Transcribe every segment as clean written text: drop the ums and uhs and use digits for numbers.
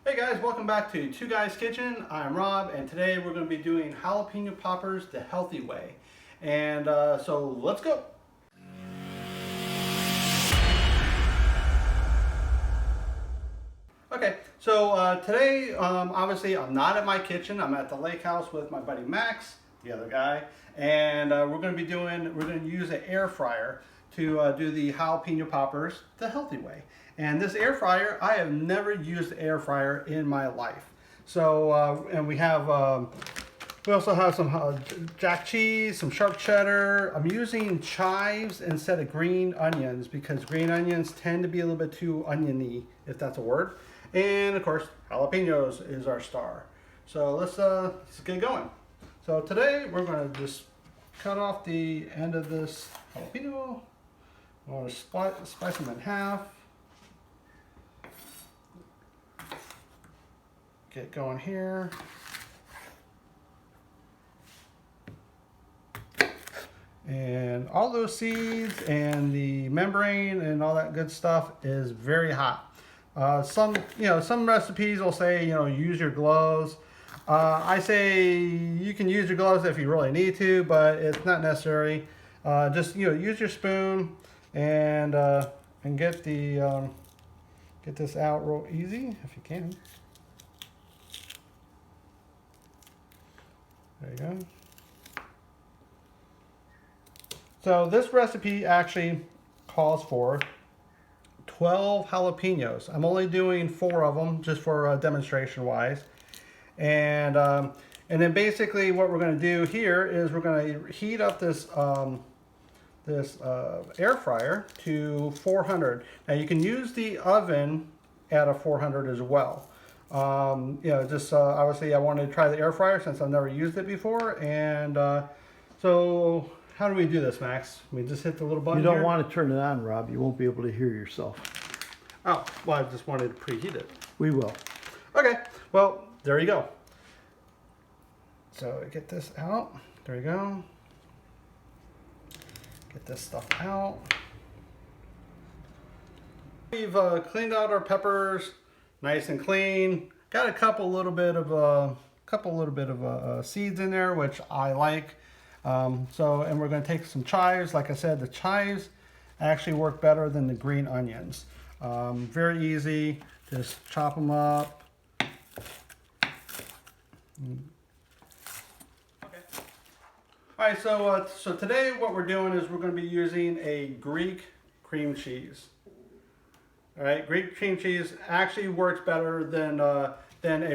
Hey guys, welcome back to Two Guys Kitchen. I'm Rob, and today we're going to be doing jalapeno poppers the healthy way. And so let's go. Okay, so today, obviously, I'm not at my kitchen. I'm at the lake house with my buddy Max, the other guy, and we're going to use an air fryer to do the jalapeno poppers the healthy way. And this air fryer, I have never used an air fryer in my life. So, and we also have some jack cheese, some sharp cheddar. I'm using chives instead of green onions because green onions tend to be a little bit too oniony, if that's a word. And of course, jalapenos is our star. So let's get going. So today we're going to just cut off the end of this jalapeno. I'm going to slice them in half. Get going here. And all those seeds and the membrane and all that good stuff is very hot. Some recipes will say, use your gloves. I say you can use your gloves if you really need to, but it's not necessary. Just use your spoon and get this out real easy if you can. There you go. So this recipe actually calls for 12 jalapenos. I'm only doing 4 of them just for demonstration wise. And then basically what we're going to do here is we're going to heat up this air fryer to 400. Now you can use the oven at a 400 as well. Obviously I wanted to try the air fryer since I've never used it before. And so how do we do this, Max? We just hit the little button. You don't want to turn it on, Rob. You won't be able to hear yourself. Oh, well, I just wanted to preheat it. We will. Okay, well, there you go. So get this out. There you go. Get this stuff out. We've cleaned out our peppers, nice and clean. Got a couple little bit of seeds in there, which I like. And we're going to take some chives. Like I said, the chives actually work better than the green onions. Very easy. Just chop them up. Okay. All right. So today what we're doing is we're going to be using a Greek cream cheese. All right. Greek cream cheese actually works better than a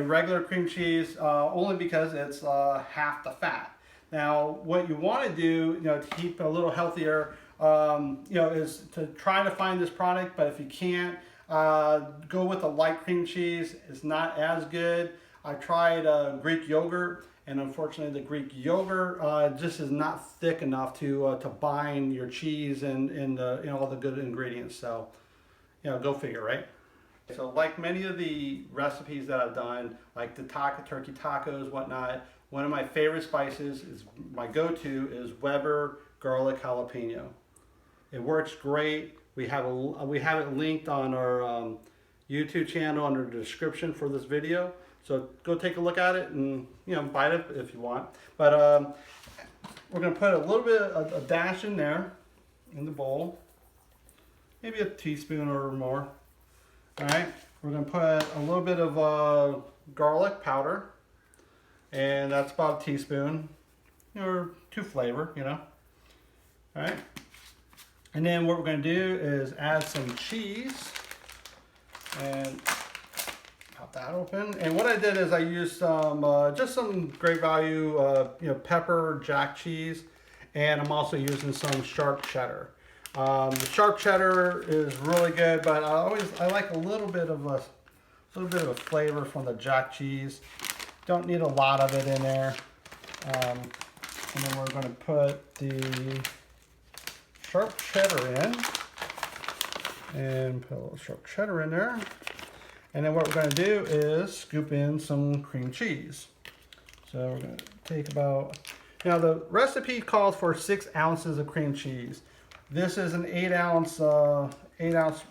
regular cream cheese, only because it's half the fat. Now, what you want to do, to keep a little healthier, is to try to find this product. But if you can't, go with a light cream cheese. It's not as good. I tried Greek yogurt, and unfortunately, the Greek yogurt just is not thick enough to bind your cheese and all the good ingredients. So, go figure, right? So, like many of the recipes that I've done, like the turkey tacos, whatnot. One of my favorite spices is my go-to is Weber garlic jalapeno. It works great. We have it linked on our YouTube channel under the description for this video. So go take a look at it and bite it if you want. But we're gonna put a little bit a dash in there in the bowl, maybe a teaspoon or more. All right. We're gonna put a little bit of garlic powder. And that's about a teaspoon, or to flavor, All right. And then what we're going to do is add some cheese and pop that open. And what I did is I used just some great value, pepper jack cheese, and I'm also using some sharp cheddar. The sharp cheddar is really good, but I like a little bit of a flavor from the jack cheese. Don't need a lot of it in there. And then we're going to put the sharp cheddar in. And put a little sharp cheddar in there. And then what we're going to do is scoop in some cream cheese. So we're going to take about... Now the recipe calls for 6 ounces of cream cheese. This is an 8 ounce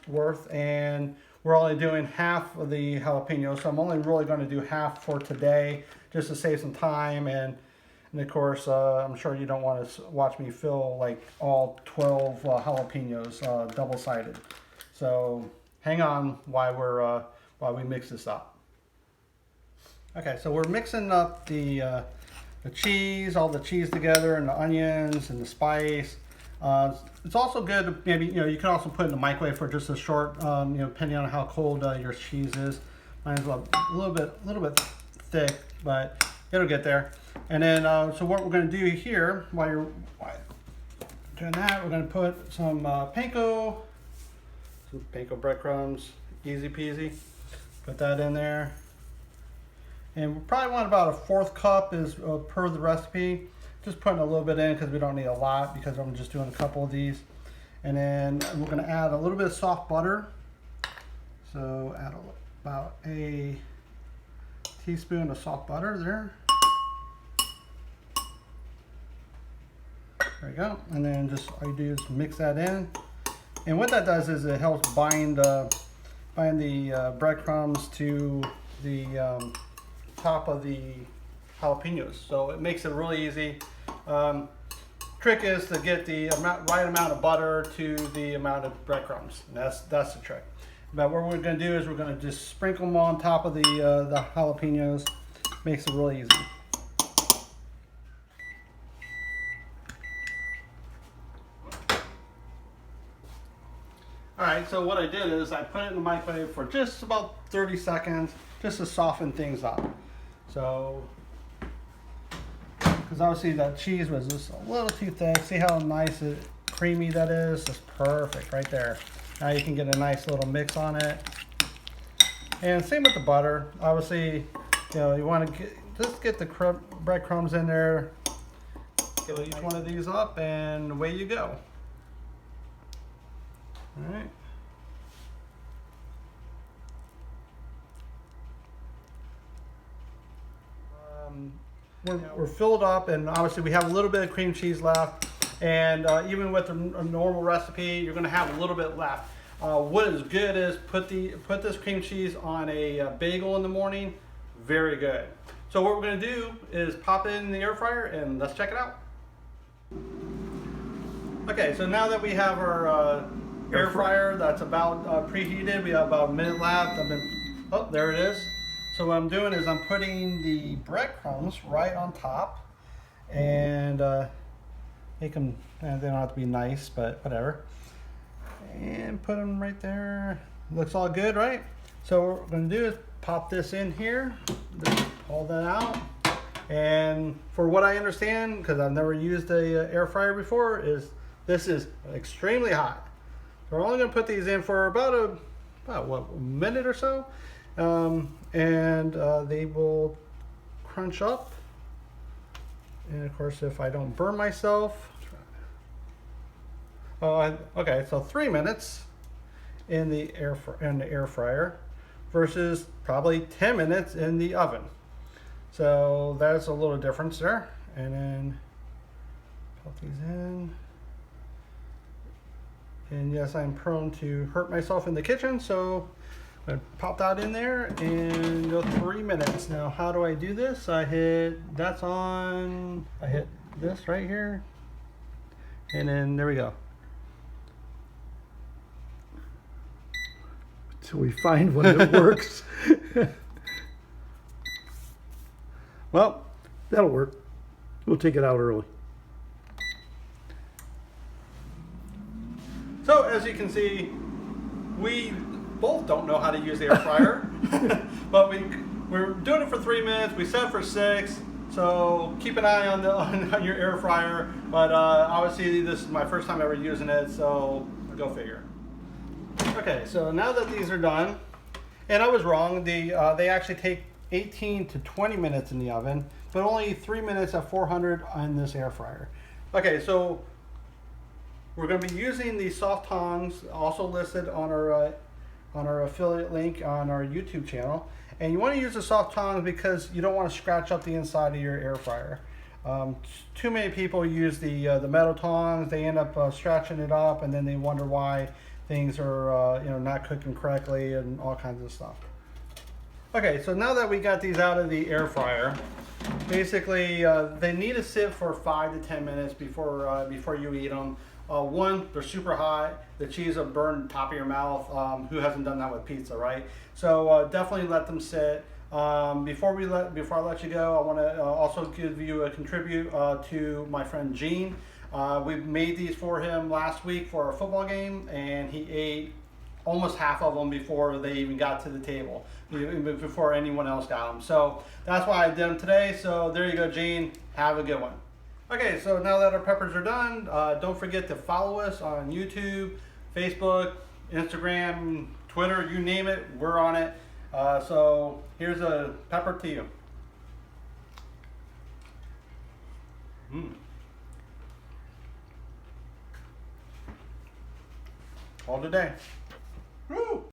worth, and we're only doing half of the jalapeno, so I'm only really going to do half for today, just to save some time. And of course, I'm sure you don't want to watch me fill like all 12 jalapenos double-sided. So hang on while we mix this up. Okay, so we're mixing up the cheese, all the cheese together, and the onions and the spice. It's also good to maybe, you can also put it in the microwave for just a short, depending on how cold your cheese is. Mine's a little bit thick, but it'll get there. And then, so what we're going to do here, while you're doing that, we're going to put some panko breadcrumbs, easy peasy. Put that in there. And we probably want about a 1/4 cup is per the recipe. Just putting a little bit in because we don't need a lot, because I'm just doing a couple of these. And then we're going to add a little bit of soft butter. So add about a teaspoon of soft butter there. There we go. And then just all you do is mix that in. And what that does is it helps bind the breadcrumbs to the top of the jalapenos. So it makes it really easy. Trick is to get the right amount of butter to the amount of breadcrumbs. And that's the trick. But what we're going to do is we're going to just sprinkle them on top of the jalapenos. Makes it really easy. Alright, so what I did is I put it in the microwave for just about 30 seconds just to soften things up. So, because obviously that cheese was just a little too thick. See how nice and creamy that is? Just perfect right there. Now you can get a nice little mix on it. And same with the butter. Obviously, you want to just get the breadcrumbs in there. Fill each one of these up and away you go. All right. We're filled up, and obviously we have a little bit of cream cheese left. And even with a normal recipe, you're going to have a little bit left. What is good is put this cream cheese on a bagel in the morning. Very good. So what we're going to do is pop it in the air fryer, and let's check it out. Okay, so now that we have our air fryer that's about preheated, we have about a minute left. Oh, there it is. So what I'm doing is I'm putting the breadcrumbs right on top, and make them, they don't have to be nice, but whatever. And put them right there. Looks all good, right? So what we're going to do is pop this in here, just pull that out. And for what I understand, because I've never used a air fryer before, this is extremely hot. So we're only going to put these in for about a minute or so. And they will crunch up. And of course, if I don't burn myself, okay, so 3 minutes in the air fryer versus probably 10 minutes in the oven. So that's a little difference there. And then pop these in. And yes, I'm prone to hurt myself in the kitchen, so I'm going to pop that in there and go 3 minutes. Now, how do I do this? I hit this right here, and then there we go. Till we find one that works. Well, that'll work. We'll take it out early. So as you can see, we both don't know how to use the air fryer, but we're doing it for 3 minutes. We set for 6, so keep an eye on your air fryer. But obviously this is my first time ever using it, so go figure. Okay, so now that these are done, and I was wrong, they actually take 18 to 20 minutes in the oven, but only 3 minutes at 400 on this air fryer. Okay, so we're going to be using these soft tongs, also listed on our affiliate link on our YouTube channel. And you want to use the soft tongs because you don't want to scratch up the inside of your air fryer. Too many people use the metal tongs. They end up scratching it up, and then they wonder why things are not cooking correctly and all kinds of stuff. Okay, so now that we got these out of the air fryer, basically they need to sit for 5 to 10 minutes before you eat them. One, they're super hot. The cheese will burn the top of your mouth. Who hasn't done that with pizza, right? So definitely let them sit. Before I let you go, I want to also give you a contribute to my friend Gene. We made these for him last week for our football game, and he ate almost half of them before they even got to the table, even before anyone else got them. So that's why I did them today. So there you go, Gene. Have a good one. Okay, so now that our peppers are done, don't forget to follow us on YouTube, Facebook, Instagram, Twitter, you name it, we're on it. So here's a pepper to you. All today. Woo!